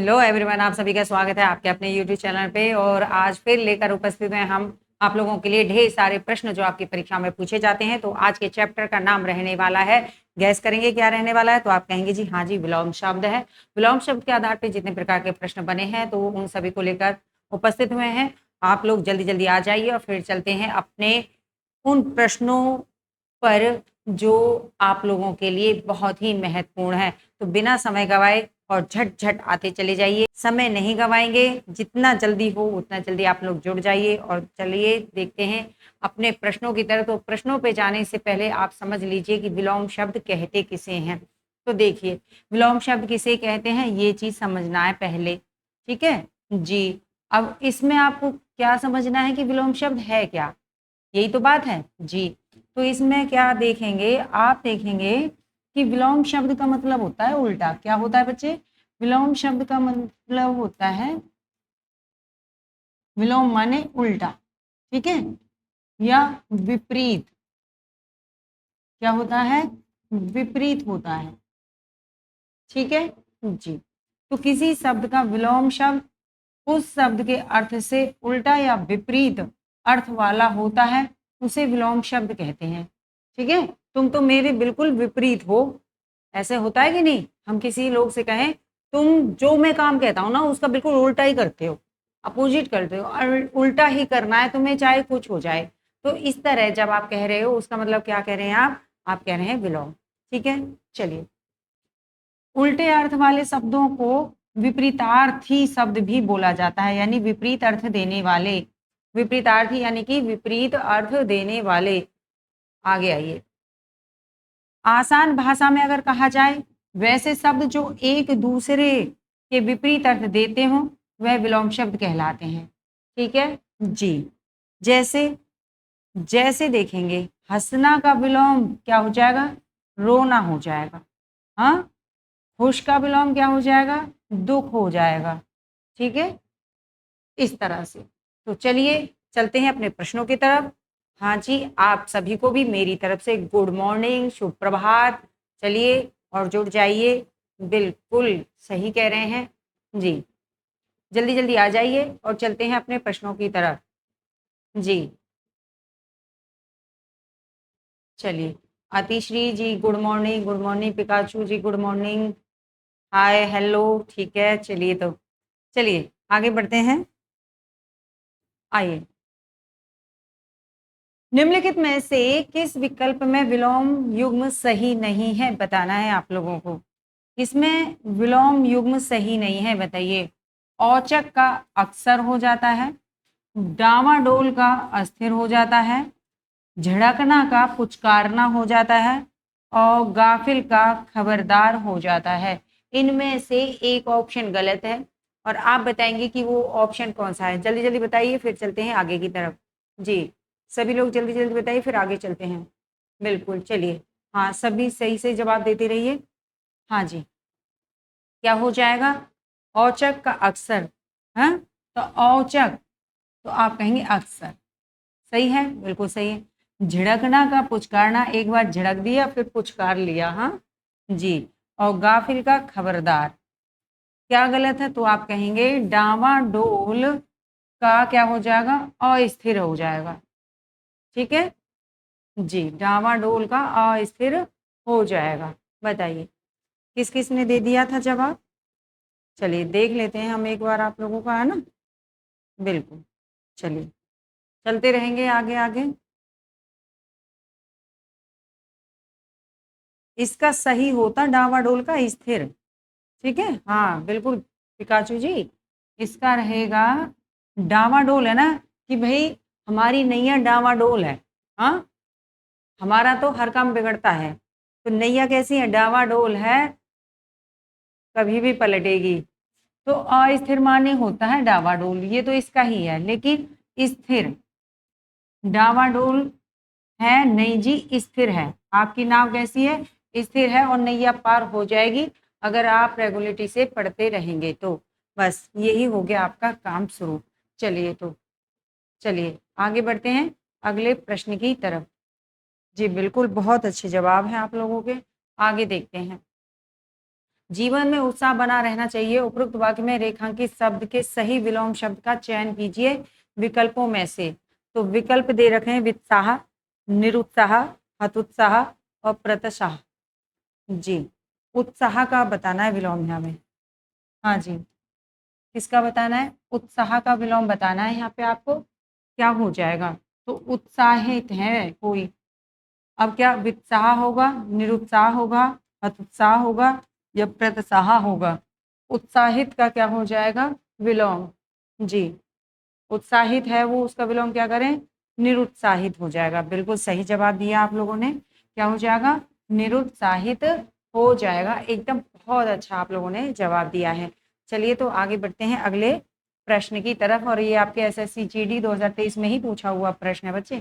Hello everyone, आप सभी का स्वागत है आपके अपने यूट्यूब चैनल पे। और आज फिर लेकर उपस्थित हैं हम आप लोगों के लिए ढेर सारे प्रश्न जो आपकी परीक्षा में पूछे जाते हैं। तो आज के चैप्टर का नाम रहने वाला है, गैस करेंगे क्या रहने वाला है? तो आप कहेंगे जी हाँ जी, विलोम शब्द है। विलोम शब्द के आधार पर जितने प्रकार के प्रश्न बने हैं तो उन सभी को लेकर उपस्थित हुए हैं। आप लोग जल्दी जल्दी आ जाइए और फिर चलते हैं अपने उन प्रश्नों पर जो आप लोगों के लिए बहुत ही महत्वपूर्ण है। तो बिना समय गवाए और झट झट आते चले जाइए, समय नहीं गवाएंगे, जितना जल्दी हो उतना जल्दी आप लोग जुड़ जाइए। और चलिए देखते हैं अपने प्रश्नों की तरफ। तो प्रश्नों पे जाने से पहले आप समझ लीजिए कि विलोम शब्द कहते किसे हैं। तो देखिए, विलोम शब्द किसे कहते हैं ये चीज समझना है पहले, ठीक है जी। अब इसमें आपको क्या समझना है कि विलोम शब्द है क्या, यही तो बात है जी। तो इसमें क्या देखेंगे, आप देखेंगे कि विलोम शब्द का मतलब होता है उल्टा। क्या होता है बच्चे? विलोम शब्द का मतलब होता है, विलोम माने उल्टा, ठीक है, या विपरीत। क्या होता है? विपरीत होता है, ठीक है जी। तो किसी शब्द का विलोम शब्द उस शब्द के अर्थ से उल्टा या विपरीत अर्थ वाला होता है, उसे विलोम शब्द कहते हैं, ठीक है। तुम तो मेरे बिल्कुल विपरीत हो, ऐसे होता है कि नहीं? हम किसी लोग से कहें तुम जो मैं काम कहता हूँ ना उसका बिल्कुल उल्टा ही करते हो, अपोजिट करते हो, और उल्टा ही करना है तुम्हें चाहे कुछ हो जाए। तो इस तरह जब आप कह रहे हो उसका मतलब क्या कह रहे हैं आप कह रहे हैं विलोम, ठीक है। चलिए, उल्टे अर्थ वाले शब्दों को विपरीतार्थी शब्द भी बोला जाता है, यानी विपरीत अर्थ देने वाले। विपरीतार्थी यानी कि विपरीत अर्थ देने वाले। आगे आइए, आसान भाषा में अगर कहा जाए, वैसे शब्द जो एक दूसरे के विपरीत अर्थ देते हो वह विलोम शब्द कहलाते हैं, ठीक है जी। जैसे जैसे देखेंगे, हंसना का विलोम क्या हो जाएगा? रोना हो जाएगा। हाँ, खुश का विलोम क्या हो जाएगा? दुख हो जाएगा, ठीक है, इस तरह से। तो चलिए चलते हैं अपने प्रश्नों की तरफ। हाँ जी, आप सभी को भी मेरी तरफ से गुड मॉर्निंग, शुभ प्रभात। चलिए और जुड़ जाइए, बिल्कुल सही कह रहे हैं जी। जल्दी जल्दी आ जाइए और चलते हैं अपने प्रश्नों की तरफ जी। चलिए, Atishri ji good morning, good morning. Pikachu ji good morning, hi hello, ठीक है। चलिए तो चलिए आगे बढ़ते हैं। आइए, निम्नलिखित में से किस विकल्प में विलोम युग्म सही नहीं है बताना है आप लोगों को। इसमें विलोम युग्म सही नहीं है, बताइए। औचक का अक्सर हो जाता है, डामाडोल का अस्थिर हो जाता है, झड़कना का पुचकारना हो जाता है, और गाफिल का खबरदार हो जाता है। इनमें से एक ऑप्शन गलत है और आप बताएंगे कि वो ऑप्शन कौन सा है। जल्दी जल्दी बताइए, फिर चलते हैं आगे की तरफ जी। सभी लोग जल्दी जल्दी बताइए, फिर आगे चलते हैं। बिल्कुल, चलिए। हाँ, सभी सही से जवाब देते रहिए। हाँ जी, क्या हो जाएगा? औचक का अक्सर। हाँ, तो औचक, तो आप कहेंगे अक्सर। सही है, बिल्कुल सही है। झिड़कना का पुचकारना, एक बार झिड़क दिया फिर पुचकार लिया, हाँ जी। और गाफिल का खबरदार, क्या गलत है? तो आप कहेंगे डामाडोल का क्या हो जाएगा? अस्थिर हो जाएगा, ठीक है जी। डामाडोल का अस्थिर हो जाएगा। बताइए किस किस ने दे दिया था जवाब? चलिए देख लेते हैं हम एक बार आप लोगों का, है ना। बिल्कुल, चलिए चलते रहेंगे आगे आगे। इसका सही होता डावाडोल का स्थिर, ठीक है। हाँ बिल्कुल पिकाचू जी, इसका रहेगा डावाडोल, है ना, कि भाई हमारी नैया डावाडोल है। हाँ, हमारा तो हर काम बिगड़ता है, तो नैया कैसी है? डावाडोल है, कभी भी पलटेगी। तो अस्थिर माने होता है डावाडोल, ये तो इसका ही है। लेकिन स्थिर, डावाडोल है नहीं जी, स्थिर है। आपकी नाव कैसी है? स्थिर है, और नैया पार हो जाएगी अगर आप रेगुलेटरी से पढ़ते रहेंगे तो। बस यही हो गया आपका काम शुरू। चलिए तो चलिए आगे बढ़ते हैं अगले प्रश्न की तरफ जी। बिल्कुल बहुत अच्छे जवाब हैं आप लोगों के। आगे देखते हैं, जीवन में उत्साह बना रहना चाहिए। उपरोक्त वाक्य में रेखांकित शब्द के सही विलोम शब्द का चयन कीजिए विकल्पों में से। तो विकल्प दे रखे हैं वित्साह, निरुत्साह, हतोत्साह और प्रतसाह। जी, उत्साह का बताना है विलोम यहाँ में। हाँ जी, किसका बताना है? उत्साह का विलोम बताना है यहाँ पे आपको। क्या हो जाएगा? तो उत्साहित है कोई। अब क्या वित्साह होगा, निरुत्साह होगा, हतोत्साह होगा या प्रतसाह होगा? उत्साहित का क्या हो जाएगा? विलोम। जी, उत्साहित है वो, उसका विलोम क्या करें? निरुत्साहित हो जाएगा। बिल्कुल सही जवाब दिया आप लोगों ने। क्या हो जाएगा? निरुत्साहित हो जाएगा। एकदम बहुत अच्छा आप लोगों ने जवाब दिया है। चलिए तो आगे बढ़ते हैं अगले प्रश्न की तरफ, और ये आपके एसएससी जीडी 2023 में ही पूछा हुआ प्रश्न है बच्चे।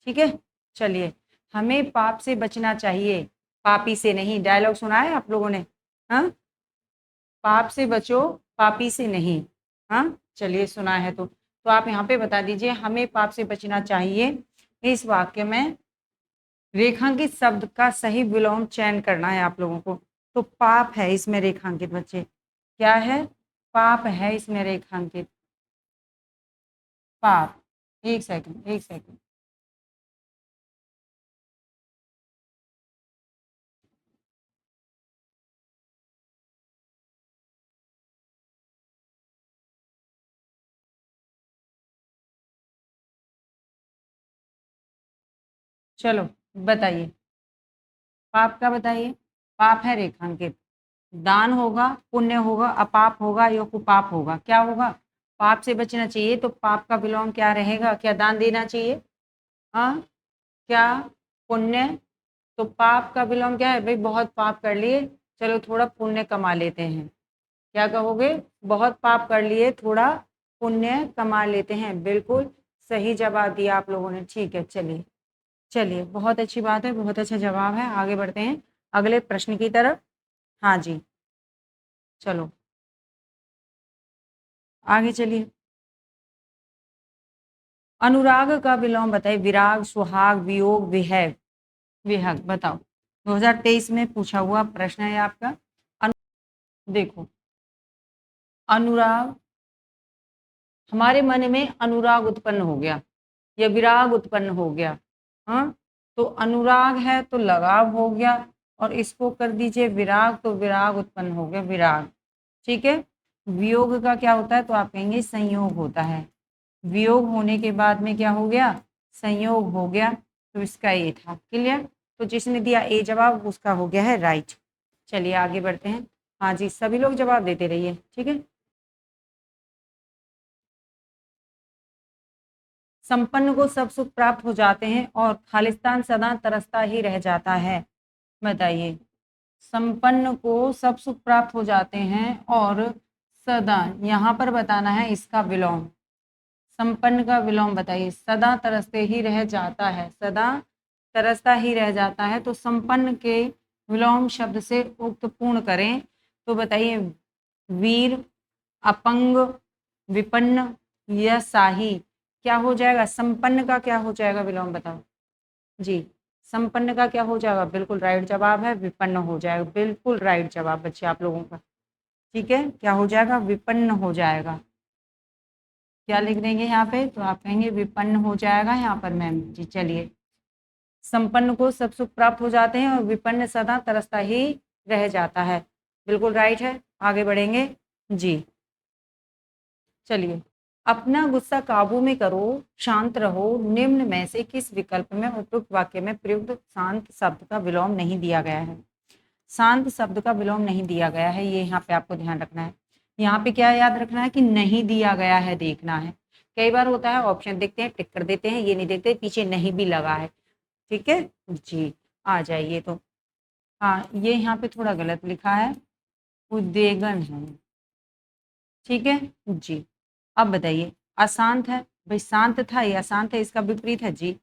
ठीक है, चलिए। हमें पाप से बचना चाहिए, पापी से नहीं। डायलॉग सुना है आप लोगों ने? हाँ, पाप से बचो, पापी से नहीं। हाँ, चलिए सुना है तो आप यहाँ पे बता दीजिए, हमें पाप से बचना चाहिए। इस वाक्य में रेखांकित शब्द का सही विलोम चयन करना है आप लोगों को। तो पाप है इसमें रेखांकित बच्चे। क्या है? पाप है इसमें रेखांकित। पाप। एक सेकंड, एक सेकंड। चलो बताइए, पाप का बताइए। पाप है रेखांकित। दान होगा, पुण्य होगा, अपाप होगा या कुपाप होगा? क्या होगा? पाप से बचना चाहिए तो पाप का विलोम क्या रहेगा? क्या दान देना चाहिए? हाँ, क्या पुण्य? तो पाप का विलोम क्या है भाई? बहुत पाप कर लिए, चलो थोड़ा पुण्य कमा लेते हैं। क्या कहोगे? बहुत पाप कर लिए, थोड़ा पुण्य कमा लेते हैं। बिल्कुल सही जवाब दिया आप लोगों ने। ठीक है, चलिए चलिए, बहुत अच्छी बात है, बहुत अच्छा जवाब है। आगे बढ़ते हैं अगले प्रश्न की तरफ। हाँ जी, चलो आगे चलिए। अनुराग का विलोम बताइए। विराग, सुहाग, वियोग, विहग। विहग बताओ। 2023 में पूछा हुआ प्रश्न है आपका। देखो, अनुराग, हमारे मन में अनुराग उत्पन्न हो गया या विराग उत्पन्न हो गया। हाँ, तो अनुराग है तो लगाव हो गया, और इसको कर दीजिए विराग, तो विराग उत्पन्न हो गया, विराग। ठीक है। वियोग का क्या होता है? तो आप कहेंगे संयोग होता है। वियोग होने के बाद में क्या हो गया? संयोग हो गया। तो इसका ए था। क्लियर? तो जिसने दिया ए जवाब, उसका हो गया है राइट। चलिए आगे बढ़ते हैं। हाँ जी, सभी लोग जवाब देते रहिए। ठीक है। संपन्न को सब सुख प्राप्त हो जाते हैं और खालिस्तान सदा तरसता ही रह जाता है। बताइए, संपन्न को सब सुख प्राप्त हो जाते हैं और सदा, यहाँ पर बताना है इसका विलोम। संपन्न का विलोम बताइए। सदा तरसते ही रह जाता है, सदा तरसता ही रह जाता है। तो संपन्न के विलोम शब्द से उक्त पूर्ण करें तो बताइए, वीर, अपंग, विपन्न या शाही। क्या हो जाएगा? संपन्न का क्या हो जाएगा विलोम? बताओ जी। संपन्न का क्या हो जाएगा? बिल्कुल राइट जवाब है, विपन्न हो जाएगा। बिल्कुल राइट जवाब बच्चे आप लोगों का। ठीक है, क्या हो जाएगा? विपन्न हो जाएगा। क्या लिख देंगे यहाँ पे? तो आप कहेंगे विपन्न हो जाएगा यहाँ पर मैम जी। चलिए, संपन्न को सब सुख प्राप्त हो जाते हैं और विपन्न सदा तरसता ही रह जाता है। बिल्कुल राइट है। आगे बढ़ेंगे जी। चलिए, अपना गुस्सा काबू में करो, शांत रहो। निम्न में से किस विकल्प में उपयुक्त वाक्य में प्रयुक्त शांत शब्द का विलोम नहीं दिया गया है? शांत शब्द का विलोम नहीं दिया गया है, ये यहाँ पे आपको ध्यान रखना है। यहाँ पे क्या याद रखना है? कि नहीं दिया गया है देखना है। कई बार होता है ऑप्शन देखते हैं टिक कर देते हैं, ये नहीं देखते पीछे नहीं भी लगा है। ठीक है जी, आ जाइए तो। हाँ, ये यहाँ पे थोड़ा गलत लिखा है, उद्वेगन है। ठीक है जी। अब बताइए, अशांत है भाई, शांत था या अशांत है? इसका विपरीत है जी,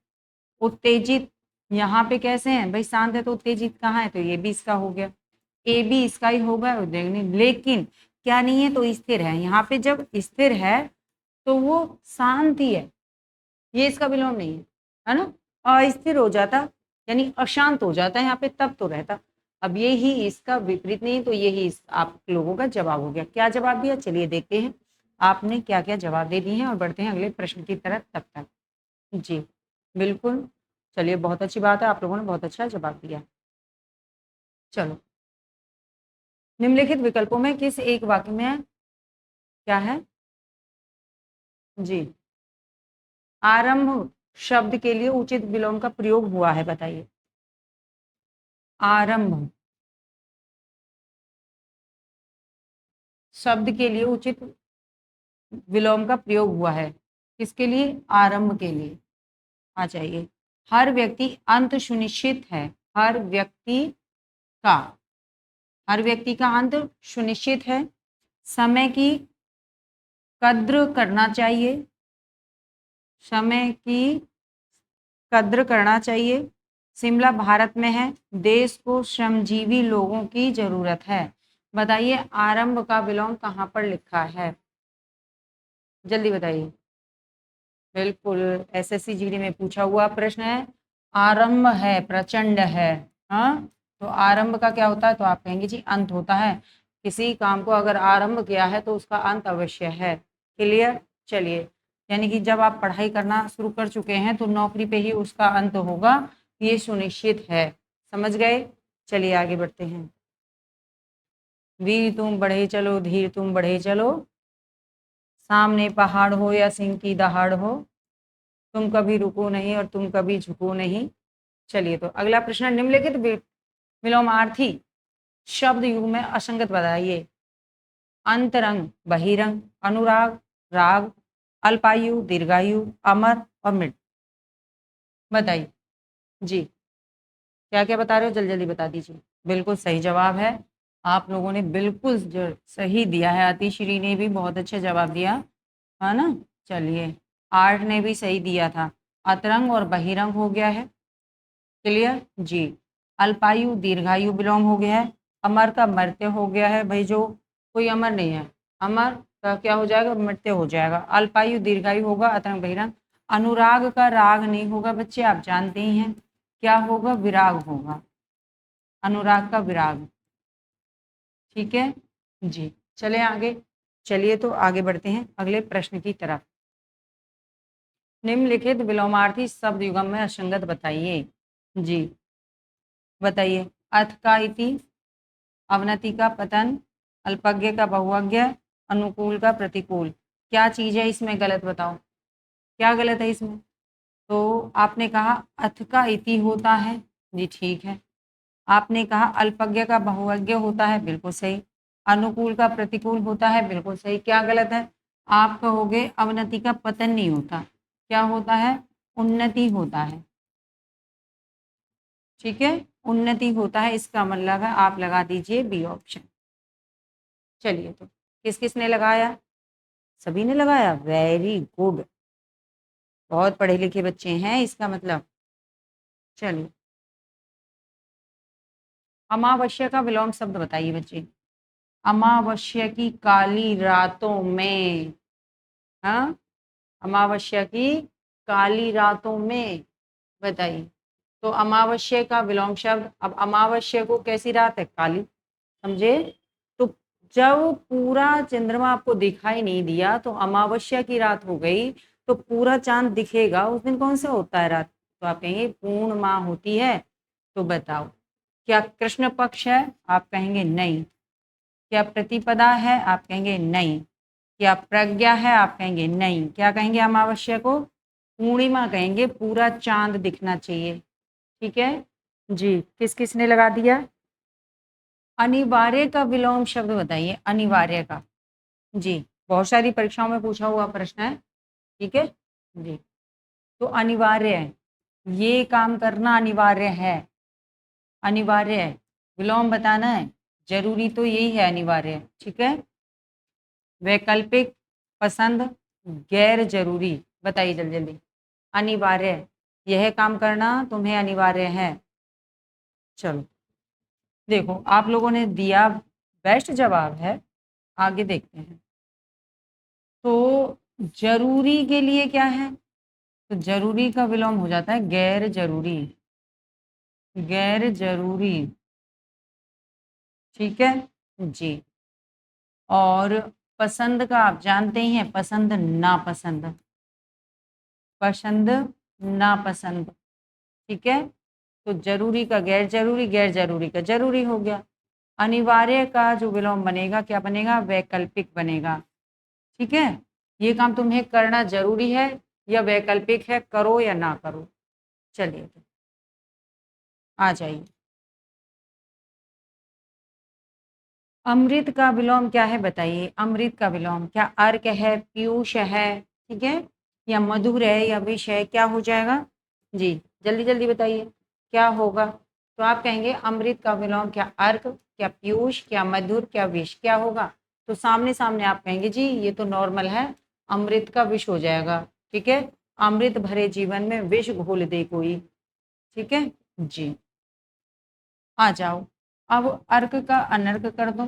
उत्तेजित। यहाँ पे कैसे हैं भाई? शांत है तो उत्तेजित कहाँ है? तो ये भी इसका हो गया, ए भी इसका ही होगा, उद्वेगनी। लेकिन क्या नहीं है? तो स्थिर है। यहाँ पे जब स्थिर है तो वो शांत ही है, ये इसका विलोम नहीं है, है ना। अस्थिर हो जाता यानी अशांत हो जाता है यहाँ पे, तब तो रहता। अब ये ही इसका विपरीत नहीं, तो यही आप लोगों का जवाब हो गया। क्या जवाब दिया, चलिए देखते हैं आपने क्या क्या जवाब दे दिए हैं और बढ़ते हैं अगले प्रश्न की तरफ तब तक। जी बिल्कुल, चलिए बहुत अच्छी बात है, आप लोगों ने बहुत अच्छा जवाब दिया। चलो, निम्नलिखित विकल्पों में किस एक वाक्य में क्या है जी आरंभ शब्द के लिए उचित विलोम का प्रयोग हुआ है, बताइए। आरंभ शब्द के लिए उचित विलोम का प्रयोग हुआ है, किसके लिए, आरंभ के लिए। आ जाइए, हर व्यक्ति अंत सुनिश्चित है, हर व्यक्ति का, हर व्यक्ति का अंत सुनिश्चित है, समय की कद्र करना चाहिए, समय की कद्र करना चाहिए, शिमला भारत में है, देश को श्रमजीवी लोगों की जरूरत है। बताइए आरंभ का विलोम कहाँ पर लिखा है, जल्दी बताइए। बिल्कुल, एसएससी जीडी में पूछा हुआ प्रश्न है। आरंभ है, प्रचंड है। हाँ, तो आरंभ का क्या होता है, तो आप कहेंगे जी अंत होता है। किसी काम को अगर आरंभ किया है तो उसका अंत अवश्य है। क्लियर, चलिए, यानी कि जब आप पढ़ाई करना शुरू कर चुके हैं तो नौकरी पे ही उसका अंत होगा, ये सुनिश्चित है। समझ गए, चलिए आगे बढ़ते हैं। वीर तुम बढ़े चलो, धीर तुम बढ़े चलो, सामने पहाड़ हो या सिंह की दहाड़ हो, तुम कभी रुको नहीं और तुम कभी झुको नहीं। चलिए, तो अगला प्रश्न, निम्नलिखित विलोमार्थी शब्द युग में असंगत बताइए। अंतरंग, बहिरंग, अनुराग, राग, अल्पायु, दीर्घायु, अमर और मृत। बताइए जी, क्या क्या बता रहे हो, जल्दी जल्दी बता दीजिए। बिल्कुल सही जवाब है, आप लोगों ने बिल्कुल सही दिया है। अतिश्री ने भी बहुत अच्छा जवाब दिया है ना। चलिए, आर्ट ने भी सही दिया था, अतरंग और बहिरंग हो गया है। क्लियर जी, अल्पायु दीर्घायु विलोम हो गया है, अमर का मर्त्य हो गया है, भाई जो कोई अमर नहीं है, अमर का क्या हो जाएगा, मर्त्य हो जाएगा। अल्पायु दीर्घायु होगा, अतरंग बहिरंग। अनुराग का राग नहीं होगा बच्चे, आप जानते ही हैं, क्या होगा, विराग होगा, अनुराग का विराग। ठीक है जी, चले आगे। चलिए, तो आगे बढ़ते हैं अगले प्रश्न की तरफ। निम्नलिखित विलोमार्थी शब्द युगम में असंगत बताइए। जी बताइए, अथ का इति, अवनति का पतन, अल्पज्ञ का बहुअज्ञ, अनुकूल का प्रतिकूल। क्या चीज़ है इसमें गलत, बताओ क्या गलत है इसमें। तो आपने कहा अथ का इति होता है, जी ठीक है। आपने कहा अल्पज्ञ का बहुअज्ञ होता है, बिल्कुल सही। अनुकूल का प्रतिकूल होता है, बिल्कुल सही। क्या गलत है, आप कहोगे अवनति का पतन नहीं होता, क्या होता है, उन्नति होता है। ठीक है, उन्नति होता है, इसका मतलब है आप लगा दीजिए बी ऑप्शन। चलिए, तो किस किसने लगाया, सभी ने लगाया, वेरी गुड, बहुत पढ़े लिखे बच्चे हैं इसका मतलब। चलिए, अमावस्या का विलोम शब्द बताइए बच्चे। अमावस्या की काली रातों में, हाँ, अमावस्या की काली रातों में, बताइए। तो अमावस्या का विलोम शब्द, अब अमावस्या को कैसी रात है, काली, समझे। तो जब पूरा चंद्रमा आपको दिखाई नहीं दिया तो अमावस्या की रात हो गई, तो पूरा चांद दिखेगा उस दिन, कौन सा होता है रात, तो आप कहेंगे पूर्णिमा होती है। तो बताओ, क्या कृष्ण पक्ष है, आप कहेंगे नहीं। क्या प्रतिपदा है, आप कहेंगे नहीं। क्या प्रज्ञा है, आप कहेंगे नहीं। क्या कहेंगे, अमावस्या को पूर्णिमा कहेंगे, पूरा चांद दिखना चाहिए। ठीक है जी, किस किस ने लगा दिया। अनिवार्य का विलोम शब्द बताइए, अनिवार्य का। जी, बहुत सारी परीक्षाओं में पूछा हुआ प्रश्न है। ठीक है जी, तो अनिवार्य है, ये काम करना अनिवार्य है, अनिवार्य है, विलोम बताना है, जरूरी तो यही है, अनिवार्य। ठीक है, वैकल्पिक, पसंद, गैर जरूरी, बताइए जल्दी जल्दी। अनिवार्य, यह काम करना तुम्हें अनिवार्य है। चलो, देखो आप लोगों ने दिया बेस्ट जवाब है, आगे देखते हैं। तो जरूरी के लिए क्या है, तो जरूरी का विलोम हो जाता है गैर जरूरी, गैर जरूरी। ठीक है जी। और पसंद का आप जानते ही हैं, पसंद नापसंद, पसंद नापसंद, ठीक है। तो जरूरी का गैर जरूरी, गैर जरूरी का जरूरी हो गया। अनिवार्य का जो विलोम बनेगा क्या बनेगा, वैकल्पिक बनेगा, ठीक है। ये काम तुम्हें करना जरूरी है या वैकल्पिक है, करो या ना करो। चलिए आ जाइए। अमृत का विलोम क्या है बताइए, अमृत का विलोम क्या अर्क है, पीयूष है, ठीक है, या मधुर है या विष है, क्या हो जाएगा जी, जल्दी जल्दी बताइए क्या होगा। तो आप कहेंगे अमृत का विलोम क्या अर्क, क्या पीयूष, क्या मधुर, क्या विष, क्या होगा। तो सामने सामने आप कहेंगे जी ये तो नॉर्मल है, अमृत का विष हो जाएगा, ठीक है। अमृत भरे जीवन में विष घोल दे कोई, ठीक है जी। आ जाओ, अब अर्क का अनर्क कर दो,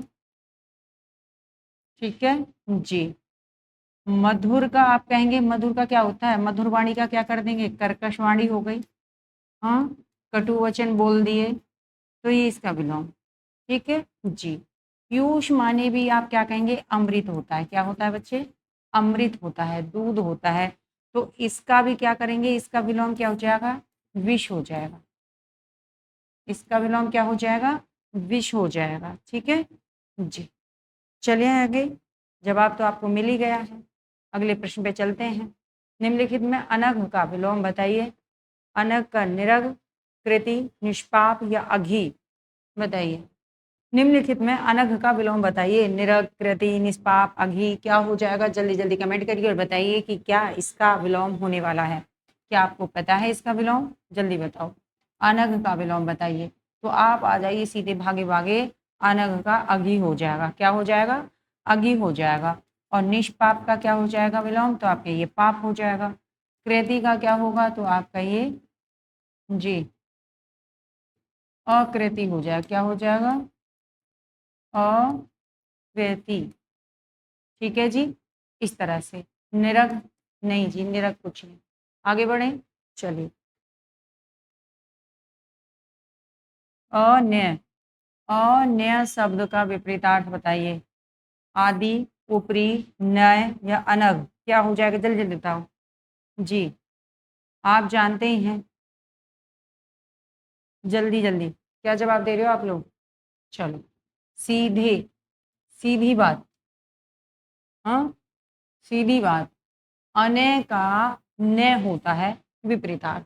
ठीक है जी। मधुर का आप कहेंगे, मधुर का क्या होता है, मधुर वाणी का क्या कर देंगे, कर्कश वाणी हो गई, हाँ, कटु वचन बोल दिए, तो ये इसका विलोम, ठीक है जी। पीयूष माने भी आप क्या कहेंगे, अमृत होता है, क्या होता है बच्चे, अमृत होता है, दूध होता है। तो इसका भी क्या करेंगे, इसका विलोम क्या हो जाएगा, विष हो जाएगा, इसका विलोम क्या हो जाएगा, विष हो जाएगा, ठीक है जी। चलिए आगे, जवाब तो आपको मिल ही गया है। अगले प्रश्न पे चलते हैं। निम्नलिखित में अनघ का विलोम बताइए। अनघ का निरग, कृति, निष्पाप या अघी, बताइए। निम्नलिखित में अनघ का विलोम बताइए, निरग, कृति, निष्पाप, अघी, क्या हो जाएगा, जल्दी जल्दी कमेंट करिए और बताइए कि क्या इसका विलोम होने वाला है। क्या आपको पता है इसका विलोम, जल्दी बताओ। अनघ का विलोम बताइए। तो आप आ जाइए सीधे भागे भागे, अनघ का अघी हो जाएगा, क्या हो जाएगा, अघी हो जाएगा। और निष्पाप का क्या हो जाएगा विलोम, तो आप कहिए पाप हो जाएगा। कृति का क्या होगा, तो आप कहिए जी अकृति हो जाएगा, क्या हो जाएगा, अकृति, ठीक है जी। इस तरह से निरग, नहीं जी निरग कुछ नहीं, आगे बढ़े चलिए। अन्य, अन्य शब्द का विपरीतार्थ बताइए। आदि, ऊपरी, नय या अनग, क्या हो जाएगा, जल्दी जल्दी बताओ जी, आप जानते ही हैं, जल्दी जल्दी क्या जवाब दे रहे हो आप लोग। चलो सीधे, सीधी बात, हाँ सीधी बात, अने का न होता है विपरीतार्थ,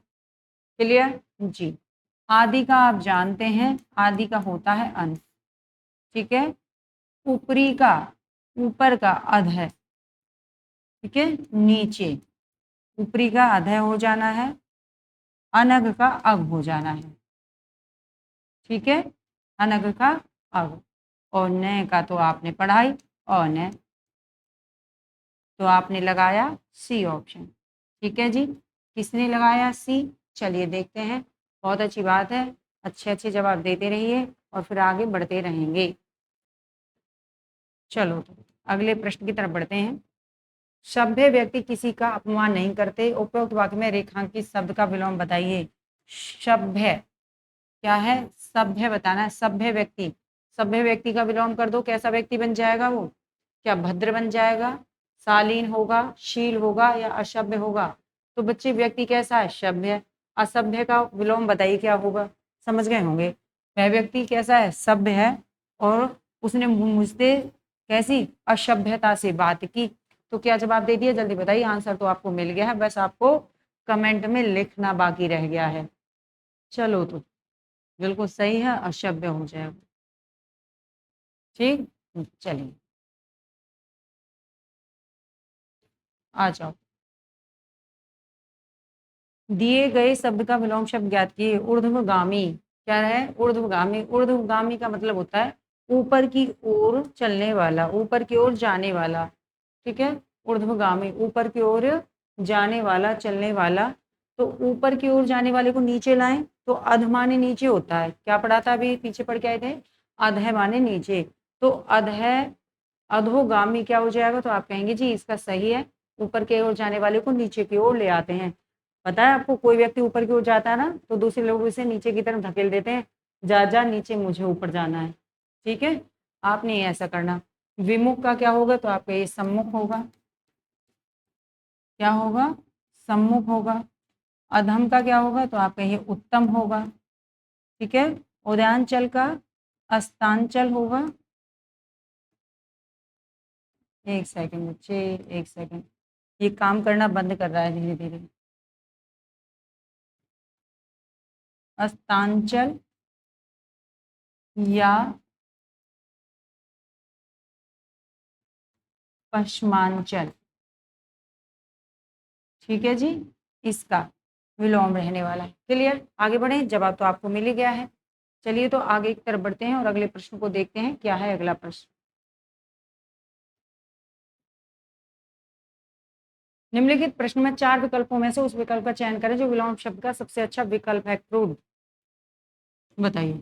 क्लियर जी। आदि का आप जानते हैं, आदि का होता है अंत, ठीक है। ऊपरी का, ऊपर का अध है, ठीक है, नीचे, ऊपरी का अधय हो जाना है, अनग का अग हो जाना है, ठीक है, अनग का अग। और न का तो आपने पढ़ाई, और न तो आपने लगाया सी ऑप्शन, ठीक है जी। किसने लगाया सी, चलिए देखते हैं, बहुत अच्छी बात है, अच्छे अच्छे जवाब देते रहिए और फिर आगे बढ़ते रहेंगे। चलो तो अगले प्रश्न की तरफ बढ़ते हैं। सभ्य व्यक्ति किसी का अपमान नहीं करते, उपरोक्त वाक्य में रेखांकित शब्द का विलोम बताइए। सभ्य क्या है, सभ्य बताना है, सभ्य व्यक्ति, सभ्य व्यक्ति का विलोम कर दो, कैसा व्यक्ति बन जाएगा वो, क्या भद्र बन जाएगा, शालीन होगा, शील होगा या असभ्य होगा। तो बच्चे व्यक्ति कैसा है, सभ्य। असभ्य का विलोम बताइए क्या होगा, समझ गए होंगे। वह व्यक्ति कैसा है, सभ्य है और उसने मुझसे कैसी असभ्यता से बात की, तो क्या जवाब दे दिया, जल्दी बताइए। आंसर तो आपको मिल गया है, बस आपको कमेंट में लिखना बाकी रह गया है। चलो तो बिल्कुल सही है, असभ्य हो जाएगा, ठीक। चलिए आ जाओ, दिए गए शब्द का विलोम शब्द ज्ञात किए। ऊर्ध्वगामी क्या है, ऊर्ध्वगामी, ऊर्ध्वगामी का मतलब होता है ऊपर की ओर चलने वाला, ऊपर की ओर जाने वाला, ठीक है। ऊर्ध्वगामी ऊपर की ओर जाने वाला, चलने वाला। तो ऊपर की ओर जाने वाले को नीचे लाएं तो अध माने नीचे होता है, क्या पढ़ा था अभी पीछे पढ़ के आए थे, अधः माने नीचे। तो अधः, अधोगामी क्या हो जाएगा, तो आप कहेंगे जी इसका सही है, ऊपर की ओर जाने वाले को नीचे की ओर ले आते हैं। पता है आपको, कोई व्यक्ति ऊपर की ओर जाता है ना तो दूसरे लोग इसे नीचे की तरफ धकेल देते हैं, जा जा नीचे, मुझे ऊपर जाना है, ठीक है, आपने ऐसा करना। विमुख का क्या होगा, तो आपका ये सम्मुख होगा। क्या होगा, सम्मुख होगा। अधम का क्या होगा, तो आपका ये उत्तम होगा। ठीक है, उदयांचल का अस्तांचल होगा। एक सेकंड बच्चे, एक सेकंड, ये काम करना बंद कर रहा है धीरे धीरे। अस्तांचल या पश्मांचल। ठीक है जी, इसका विलोम रहने वाला है। क्लियर, आगे बढ़े, जवाब तो आपको मिल ही गया है। चलिए तो आगे की तरफ बढ़ते हैं और अगले प्रश्न को देखते हैं। क्या है अगला प्रश्न? निम्नलिखित प्रश्न में 4 विकल्पों में से उस विकल्प का चयन करें जो विलोम शब्द का सबसे अच्छा विकल्प है। क्रोध, बताइए,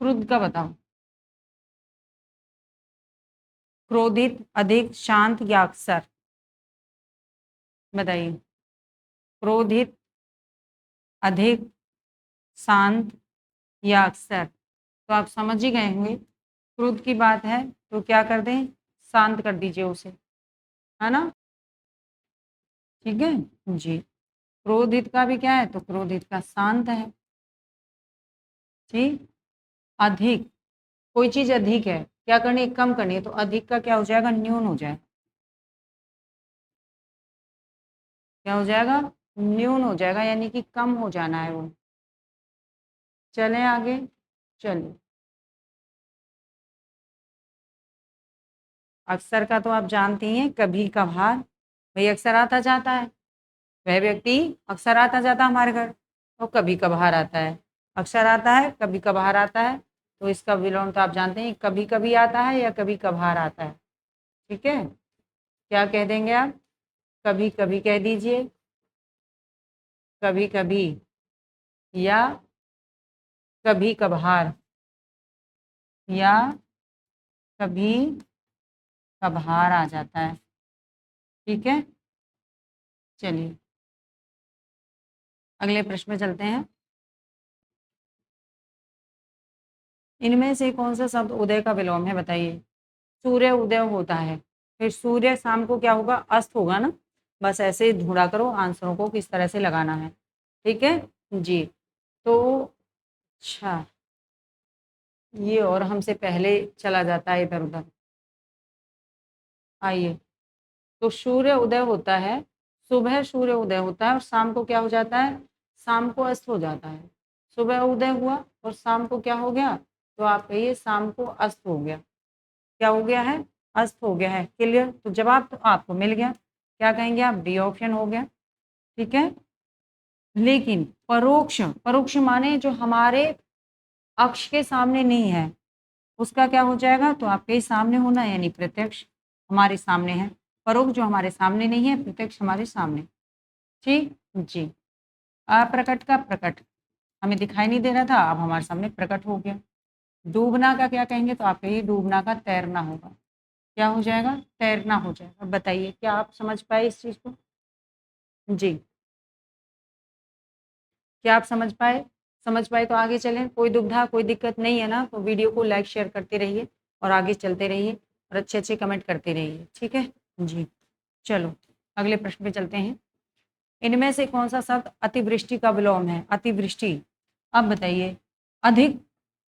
क्रुद्ध का बताओ। क्रोधित, अधिक, शांत या अक्सर, बताइए। क्रोधित, अधिक, शांत या अक्सर। तो आप समझ ही गए होंगे, क्रोध की बात है तो क्या कर दें, शांत कर दीजिए उसे, है ना। ठीक है जी, क्रोधित का भी क्या है, तो क्रोधित का शांत है। ठीक, अधिक, कोई चीज अधिक है, क्या करनी है, कम करनी है, तो अधिक का क्या हो जाएगा, न्यून हो जाएगा। क्या हो जाएगा, न्यून हो जाएगा, यानी कि कम हो जाना है वो। चलें आगे, चलिए। अक्सर का तो आप जानती हैं, कभी कभार, भाई अक्सर आता जाता है, वह व्यक्ति अक्सर आता जाता हमारे घर, तो कभी कभार आता है। अक्सर आता है, कभी कभार आता है, तो इसका विलोम तो आप जानते हैं, कभी कभी आता है या कभी कभार आता है। ठीक है, क्या कह देंगे आप, कभी कभी कह दीजिए, कभी कभी, या कभी कभार, या कभी कभार आ जाता है। ठीक है, चलिए अगले प्रश्न में चलते हैं। इनमें से कौन सा शब्द उदय का विलोम है, बताइए। सूर्य उदय होता है, फिर सूर्य शाम को क्या होगा, अस्त होगा ना। बस ऐसे ही ढूंढा करो आंसरों को किस तरह से लगाना है। ठीक है जी, तो अच्छा, ये और हमसे पहले चला जाता है इधर उधर। आइए, तो सूर्य उदय होता है, सुबह सूर्य उदय होता है और शाम को क्या हो जाता है, शाम को अस्त हो जाता है। सुबह उदय हुआ और शाम को क्या हो गया, तो आप कहिए शाम को अस्त हो गया। क्या हो गया है, अस्त हो गया है। क्लियर, तो जवाब तो आपको मिल गया। क्या कहेंगे आप, डी ऑप्शन हो गया। ठीक है, लेकिन परोक्ष, परोक्ष माने जो हमारे अक्ष के सामने नहीं है, उसका क्या हो जाएगा, तो आपके सामने होना, यानी प्रत्यक्ष हमारे सामने है। परोक्ष जो हमारे सामने नहीं है, प्रत्यक्ष हमारे सामने। ठीक जी, अप्रकट का प्रकट, हमें दिखाई नहीं दे रहा था, अब हमारे सामने प्रकट हो गया। डूबना का क्या कहेंगे, तो आप कहिए डूबना का तैरना होगा। क्या हो जाएगा, तैरना हो जाएगा। बताइए, क्या आप समझ पाए इस चीज़ को? जी, क्या आप समझ पाए? समझ पाए तो आगे चलें, कोई दुविधा कोई दिक्कत नहीं है ना, तो वीडियो को लाइक शेयर करते रहिए और आगे चलते रहिए और अच्छे अच्छे कमेंट करते रहिए। ठीक है जी, चलो अगले प्रश्न पे चलते हैं। इनमें से कौन सा शब्द अतिवृष्टि का विलोम है, अतिवृष्टि। अब बताइए, अधिक,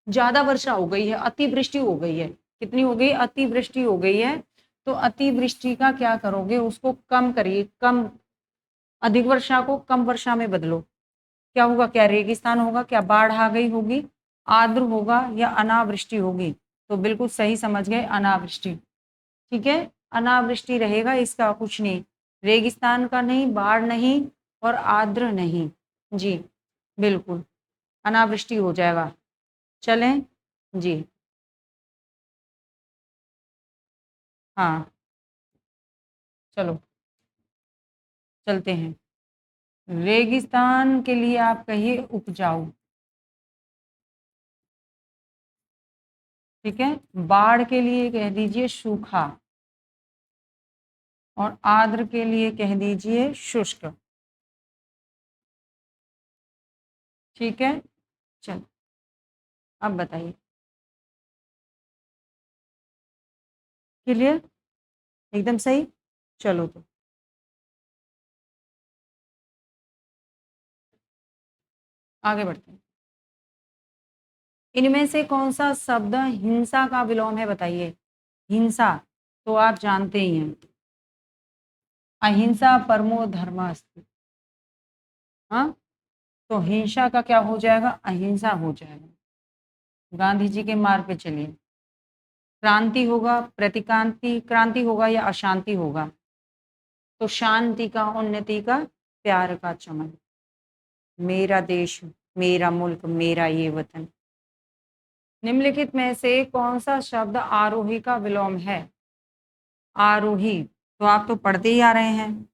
ज़्यादा वर्षा हो गई है, अतिवृष्टि हो गई है, कितनी हो गई, अतिवृष्टि हो गई है, तो अतिवृष्टि का क्या करोगे, उसको कम करिए, कम, अधिक वर्षा को कम वर्षा में बदलो। क्या होगा, क्या रेगिस्तान होगा, क्या बाढ़ आ गई होगी, आर्द्र होगा या अनावृष्टि होगी। तो बिल्कुल सही समझ गए, अनावृष्टि। ठीक है, अनावृष्टि रहेगा, इसका कुछ नहीं, रेगिस्तान का नहीं, बाढ़ नहीं और आर्द्र नहीं। जी बिल्कुल, अनावृष्टि हो जाएगा। चलें जी, हाँ चलो चलते हैं। रेगिस्तान के लिए आप कहिए उपजाऊ। ठीक है, बाढ़ के लिए कह दीजिए सूखा और आर्द्र के लिए कह दीजिए शुष्क। ठीक है, चलो अब बताइए। क्लियर, एकदम सही। चलो तो आगे बढ़ते हैं। इनमें से कौन सा शब्द हिंसा का विलोम है, बताइए। हिंसा तो आप जानते ही हैं, अहिंसा परमो धर्म अस्ति। हाँ, तो हिंसा का क्या हो जाएगा, अहिंसा हो जाएगा। गांधी जी के मार्ग पे चलिए। क्रांति होगा, प्रतिक्रांति, क्रांति होगा या अशांति होगा, तो शांति का, उन्नति का, प्यार का चमन। मेरा देश, मेरा मुल्क, मेरा ये वतन। निम्नलिखित में से कौन सा शब्द आरोही का विलोम है। आरोही तो आप तो पढ़ते ही आ रहे हैं,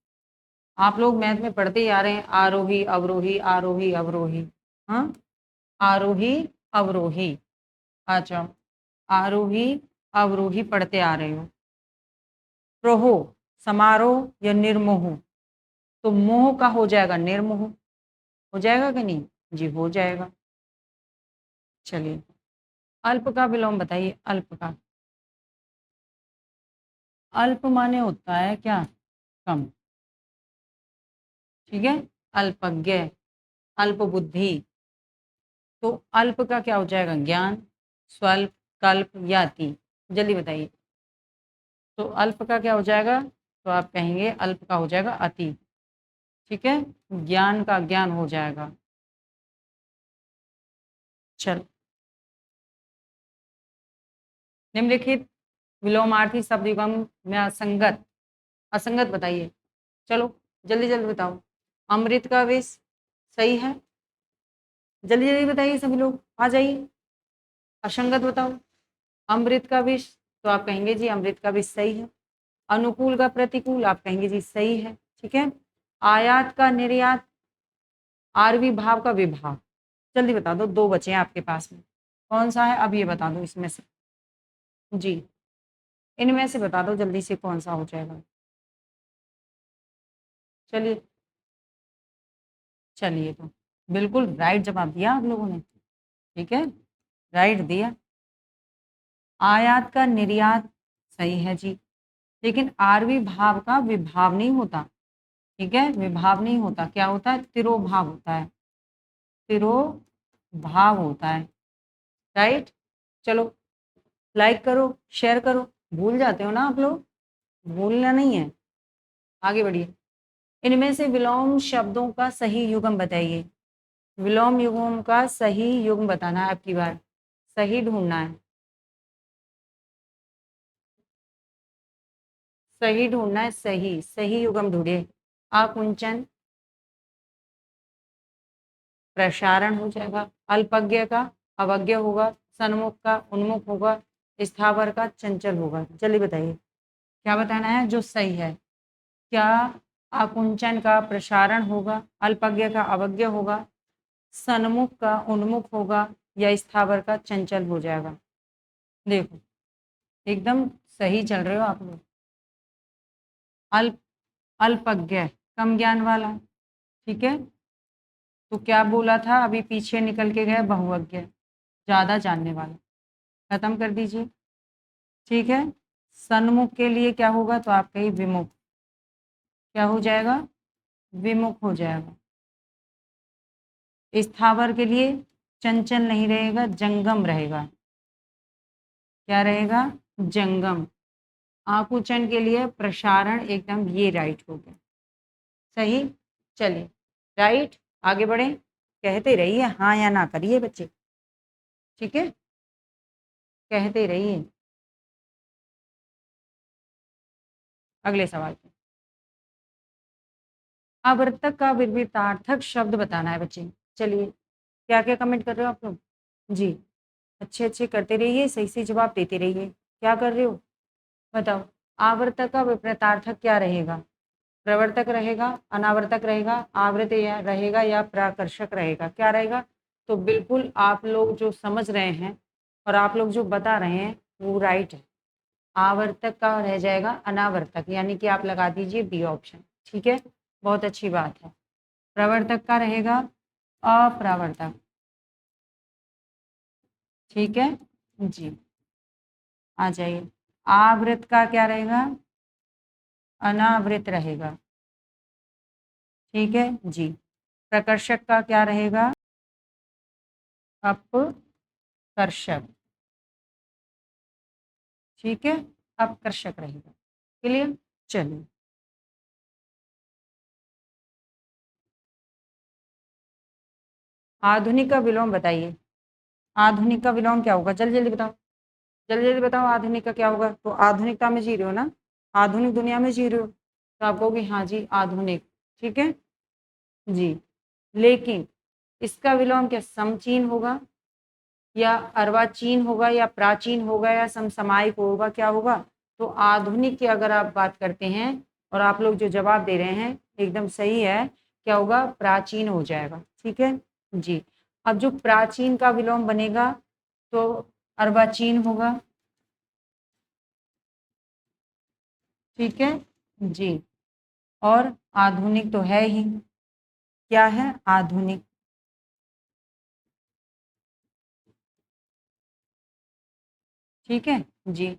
आप लोग मैथ में पढ़ते ही आ रहे हैं, आरोही अवरोही, आरोही अवरोही। हाँ, आरोही अवरोही। अच्छा, आरोही अवरोही पढ़ते आ रहे हो। प्रहो समारोह या निर्मोह, तो मोह का हो जाएगा निर्मोह, हो जाएगा कि नहीं जी, हो जाएगा। चलिए, अल्प का विलोम बताइए। अल्प का, अल्प माने होता है क्या, कम। ठीक है, अल्पज्ञ, अल्प बुद्धि। तो अल्प का क्या हो जाएगा, ज्ञान, स्वल्प, कल्प या अति। जल्दी बताइए। तो अल्प का क्या हो जाएगा, तो आप कहेंगे अल्प का हो जाएगा अति। ठीक है, ज्ञान का ज्ञान हो जाएगा। चल, निम्नलिखित विलोमार्थी शब्द युग्म में असंगत, असंगत बताइए। चलो जल्दी जल्दी बताओ। अमृत का विष सही है, जल्दी जल्दी बताइए, सभी लोग आ जाइए। असंगत बताओ। अमृत का विष, तो आप कहेंगे जी अमृत का विष सही है। अनुकूल का प्रतिकूल, आप कहेंगे जी सही है। ठीक है, आयात का निर्यात, आरवी भाव का विभाव। जल्दी बता दो, दो बचे हैं आपके पास में, कौन सा है अब ये बता दो इसमें से। जी, इनमें से बता दो जल्दी से कौन सा हो जाएगा। चलिए, चलिए तो बिल्कुल राइट जवाब दिया आप लोगों ने। ठीक है, राइट दिया। आयात का निर्यात सही है जी, लेकिन आरवी भाव का विभाव नहीं होता। ठीक है, विभाव नहीं होता, क्या होता है, तिरोभाव होता है, तिरोभाव होता है। राइट, चलो लाइक करो, शेयर करो। भूल जाते हो ना आप लोग, भूलना नहीं है। आगे बढ़िए। इनमें से विलोम शब्दों का सही युग्म बताइए। विलोम युग्म का सही युग्म बताना है, आपकी बार सही ढूंढना है, सही ढूंढना है, सही सही युग्म ढूंढिए। आकुंचन, प्रसारण हो जाएगा। अल्पज्ञ का अवज्ञ होगा, सन्मुख का उन्मुख होगा, स्थावर का चंचल होगा। जल्दी बताइए क्या बताना है जो सही है। क्या आकुंचन का प्रसारण होगा, अल्पज्ञ का अवज्ञ होगा, सन्मुख का उन्मुख होगा, या स्थावर का चंचल हो जाएगा। देखो एकदम सही चल रहे हो आप लोग। अल्प, अल्पज्ञ कम ज्ञान वाला। ठीक है, तो क्या बोला था अभी पीछे निकल के गए, बहुअज्ञ ज्यादा जानने वाला। खत्म कर दीजिए। ठीक है, सन्मुख के लिए क्या होगा, तो आप कही विमुख, क्या हो जाएगा, विमुख हो जाएगा। स्थावर के लिए चंचल नहीं रहेगा, जंगम रहेगा। क्या रहेगा, जंगम। आकुचन के लिए प्रसारण, एकदम ये राइट हो गया, सही। चलिए राइट, आगे बढ़े, कहते रहिए हाँ या ना करिए बच्चे। ठीक है, कहते रहिए। अगले सवाल पे, आवर्तक का विपरीतार्थक शब्द बताना है बच्चे। चलिए, क्या क्या कमेंट कर रहे हो आप लोग जी, अच्छे अच्छे करते रहिए, सही सही जवाब देते रहिए। क्या कर रहे हो बताओ। आवर्तक का विपरीतार्थक क्या रहेगा, प्रवर्तक रहेगा, अनावर्तक रहेगा, आवृत या रहेगा, या प्राकर्षक रहेगा, क्या रहेगा। तो बिल्कुल आप लोग जो समझ रहे हैं और आप लोग जो बता रहे हैं वो राइट है। आवर्तक का रह जाएगा अनावर्तक, यानी कि आप लगा दीजिए बी ऑप्शन। ठीक है, बहुत अच्छी बात है। प्रवर्तक का रहेगा अप्रावर्तक। ठीक है जी, आ जाइए आवृत का क्या रहेगा? अनावृत रहेगा। ठीक है जी। प्रकर्षक का क्या रहेगा? अपकर्षक। ठीक है, अपकर्षक रहेगा। क्लियर? चलिए, आधुनिक का विलोम बताइए। आधुनिक का विलोम क्या होगा? जल्दी जल्दी बताओ, जल्दी जल्दी बताओ, आधुनिक का क्या होगा? तो आधुनिकता में जी रहे हो ना, आधुनिक दुनिया में जी रहे हो, तो आप कहोगे हाँ जी आधुनिक। ठीक है जी। लेकिन इसका विलोम क्या समचीन होगा, या अर्वाचीन होगा, या प्राचीन होगा, या समसामयिक होगा? क्या होगा? तो आधुनिक की अगर आप बात करते हैं और आप लोग जो जवाब दे रहे हैं एकदम सही है, क्या होगा? प्राचीन हो जाएगा। ठीक है जी। अब जो प्राचीन का विलोम बनेगा तो अर्वाचीन होगा। ठीक है जी। और आधुनिक तो है ही, क्या है? आधुनिक। ठीक है जी।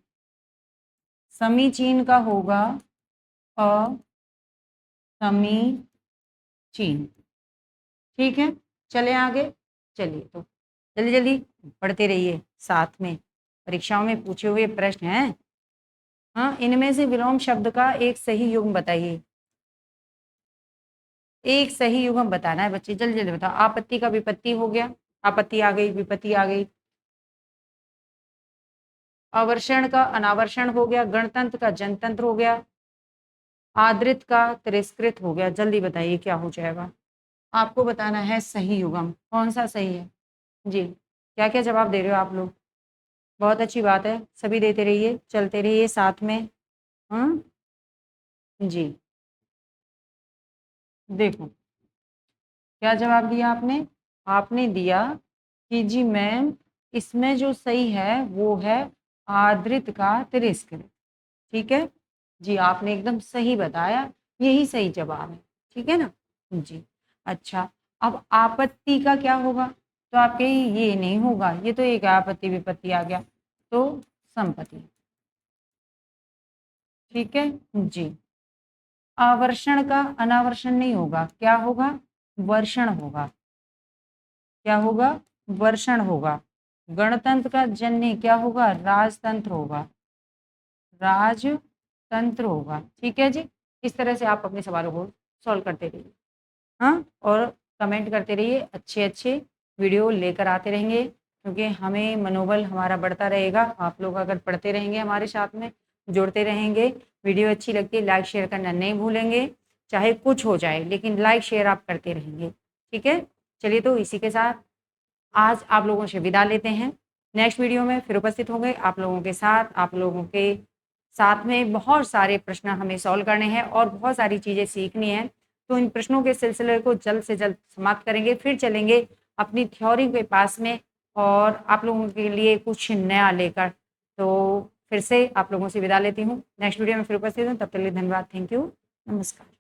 समीचीन का होगा असमीचीन। ठीक है, चले आगे। चलिए तो जल्दी जल्दी पढ़ते रहिए, साथ में परीक्षाओं में पूछे हुए प्रश्न हैं। हाँ, इनमें से विलोम शब्द का एक सही युग्म बताइए। एक सही युग्म बताना है बच्चे, जल्दी जल्दी बताओ। आपत्ति का विपत्ति हो गया, आपत्ति आ गई, विपत्ति आ गई। अवर्षण का अनावर्षण हो गया, गणतंत्र का जनतंत्र हो गया, आदृत का तिरस्कृत हो गया। जल्दी बताइए क्या हो जाएगा? आपको बताना है सही युग्म कौन सा सही है। जी, क्या क्या जवाब दे रहे हो आप लोग? बहुत अच्छी बात है, सभी देते रहिए, चलते रहिए साथ में। हाँ जी, देखो क्या जवाब दिया आपने? आपने दिया कि जी मैम, इसमें जो सही है वो है आदृत का तिरस्कृत। ठीक है जी, आपने एकदम सही बताया, यही सही जवाब है। ठीक है ना जी। अच्छा, अब आपत्ति का क्या होगा? तो आपके ये नहीं होगा, ये तो एक आपत्ति विपत्ति आ गया, तो संपत्ति। ठीक है जी। आवर्षण का अनावर्षण नहीं होगा, क्या होगा? वर्षण होगा। क्या होगा? वर्षण होगा। गणतंत्र का जन्य क्या होगा? राजतंत्र होगा, राजतंत्र होगा। ठीक है जी। इस तरह से आप अपने सवालों को सॉल्व करते रहिए। हाँ, और कमेंट करते रहिए, अच्छे अच्छे वीडियो लेकर आते रहेंगे, क्योंकि हमें मनोबल हमारा बढ़ता रहेगा। आप लोग अगर पढ़ते रहेंगे, हमारे साथ में जुड़ते रहेंगे, वीडियो अच्छी लगती है लाइक शेयर करना नहीं भूलेंगे, चाहे कुछ हो जाए लेकिन लाइक शेयर आप करते रहेंगे। ठीक है, चलिए तो इसी के साथ आज आप लोगों से विदा लेते हैं। नेक्स्ट वीडियो में फिर उपस्थित होंगे आप लोगों के साथ। आप लोगों के साथ में बहुत सारे प्रश्न हमें सॉल्व करने हैं और बहुत सारी चीज़ें सीखनी है, तो इन प्रश्नों के सिलसिले को जल्द से जल्द समाप्त करेंगे, फिर चलेंगे अपनी थ्योरी के पास में और आप लोगों के लिए कुछ नया लेकर। तो फिर से आप लोगों से विदा लेती हूँ, नेक्स्ट वीडियो में फिर उपस्थित हूँ, तब तक के लिए धन्यवाद, थैंक यू, नमस्कार।